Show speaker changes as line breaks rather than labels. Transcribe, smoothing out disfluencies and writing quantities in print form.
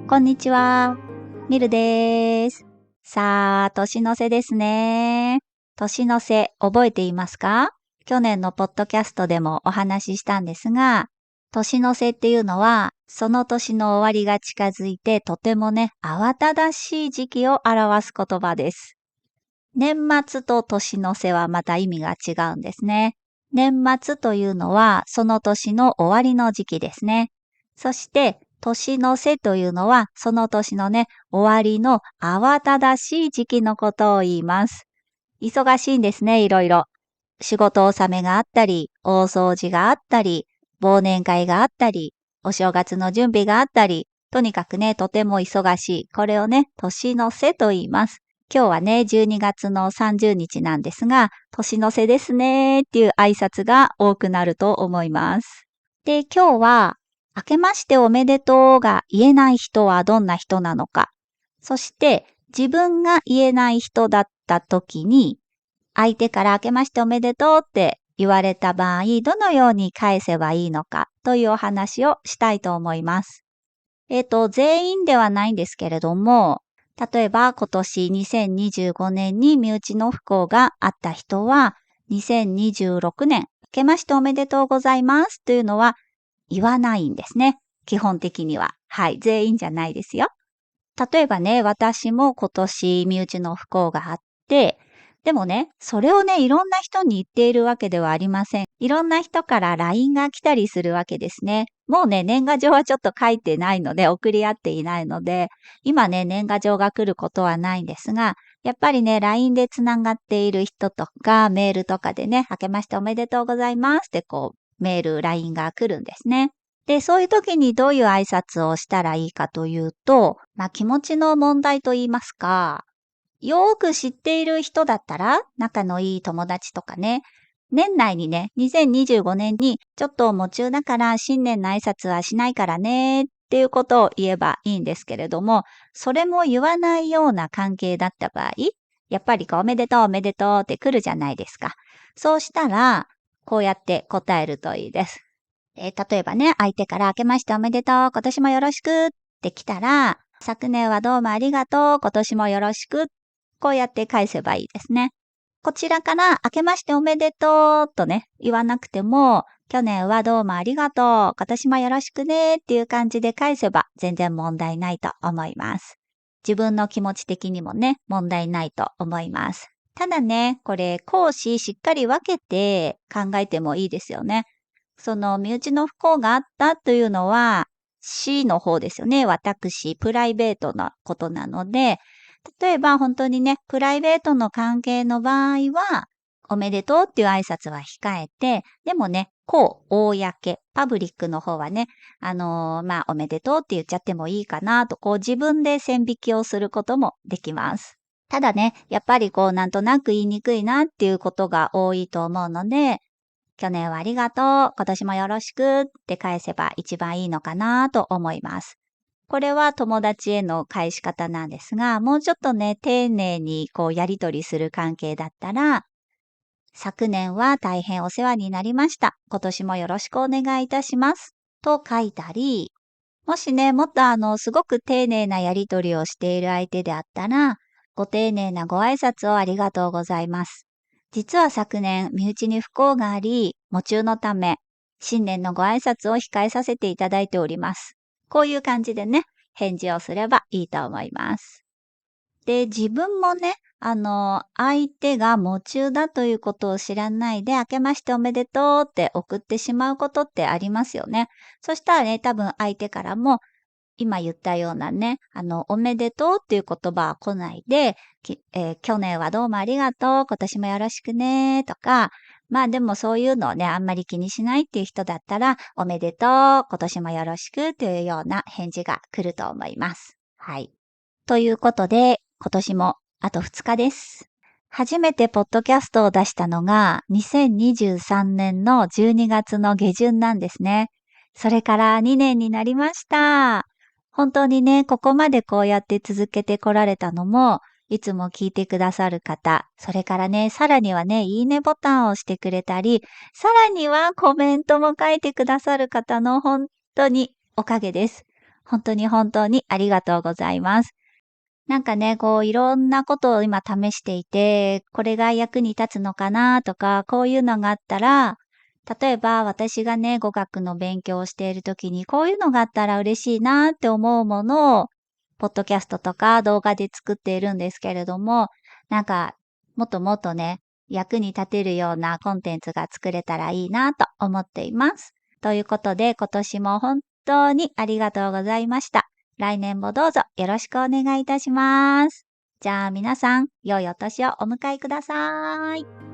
こんにちは。ミルです。さあ、年の瀬ですね。年の瀬覚えていますか？去年のポッドキャストでもお話ししたんですが、年の瀬っていうのは、その年の終わりが近づいてとてもね、慌ただしい時期を表す言葉です。年末と年の瀬はまた意味が違うんですね。年末というのはその年の終わりの時期ですね。そして年の瀬というのはその年のね、終わりの慌ただしい時期のことを言います。忙しいんですね、いろいろ。仕事納めがあったり、大掃除があったり、忘年会があったり、お正月の準備があったり、とにかくね、とても忙しい。これをね、年の瀬と言います。今日はね、12月の30日なんですが、年の瀬ですねっていう挨拶が多くなると思います。で、今日は、明けましておめでとうが言えない人はどんな人なのか。そして、自分が言えない人だった時に、相手から明けましておめでとうって言われた場合、どのように返せばいいのかというお話をしたいと思います。全員ではないんですけれども、例えば今年2025年に身内の不幸があった人は、2026年、明けましておめでとうございますというのは言わないんですね。基本的には。はい、全員じゃないですよ。例えばね、私も今年身内の不幸があって、でもね、それをね、いろんな人に言っているわけではありません。いろんな人から LINE が来たりするわけですね。もうね、年賀状はちょっと書いてないので、送り合っていないので、今ね、年賀状が来ることはないんですが、やっぱりね、LINE でつながっている人とか、メールとかでね、明けましておめでとうございますってメール、LINE が来るんですね。で、そういう時にどういう挨拶をしたらいいかというと、気持ちの問題と言いますか、よーく知っている人だったら、仲のいい友達とかね、年内にね、2025年にちょっと夢中だから新年の挨拶はしないからねっていうことを言えばいいんですけれども、それも言わないような関係だった場合、やっぱりおめでとうおめでとうって来るじゃないですか。そうしたら、こうやって答えるといいです。例えばね、相手から明けましておめでとう、今年もよろしくって来たら、昨年はどうもありがとう、今年もよろしく、こうやって返せばいいですね。こちらから明けましておめでとうとね、言わなくても、去年はどうもありがとう、今年もよろしくねっていう感じで返せば全然問題ないと思います。自分の気持ち的にもね、問題ないと思います。ただね、これ、講師しっかり分けて考えてもいいですよね。その身内の不幸があったというのは、死の方ですよね。私、プライベートなことなので、例えば本当にね、プライベートの関係の場合は、おめでとうっていう挨拶は控えて、でもね、公、パブリックの方はね、おめでとうって言っちゃってもいいかなと、自分で線引きをすることもできます。ただね、やっぱりなんとなく言いにくいなっていうことが多いと思うので、去年はありがとう、今年もよろしくって返せば一番いいのかなと思います。これは友達への返し方なんですが、もうちょっとね、丁寧にやりとりする関係だったら、昨年は大変お世話になりました。今年もよろしくお願いいたします。と書いたり、もしね、もっとすごく丁寧なやりとりをしている相手であったら、ご丁寧なご挨拶をありがとうございます。実は昨年、身内に不幸があり、喪中のため、新年のご挨拶を控えさせていただいております。こういう感じでね、返事をすればいいと思います。で、自分もね、相手が夢中だということを知らないで、明けましておめでとうって送ってしまうことってありますよね。そしたらね、多分相手からも、今言ったようなね、おめでとうっていう言葉は来ないで、去年はどうもありがとう、今年もよろしくね、とか、でもそういうのをね、あんまり気にしないっていう人だったら、おめでとう、今年もよろしくというような返事が来ると思います。はい。ということで、今年もあと2日です。初めてポッドキャストを出したのが2023年の12月の下旬なんですね。それから2年になりました。本当にね、ここまでこうやって続けてこられたのも、いつも聞いてくださる方、それからね、さらにはね、いいねボタンを押してくれたり、さらにはコメントも書いてくださる方の本当におかげです。本当に本当にありがとうございます。なんかね、こういろんなことを今試していて、これが役に立つのかなとか、こういうのがあったら、例えば私がね、語学の勉強をしている時に、こういうのがあったら嬉しいなって思うものを、ポッドキャストとか動画で作っているんですけれども、なんか、もっともっとね、役に立てるようなコンテンツが作れたらいいなと思っています。ということで、今年も本当にありがとうございました。来年もどうぞよろしくお願いいたします。じゃあ皆さん、良いお年をお迎えください。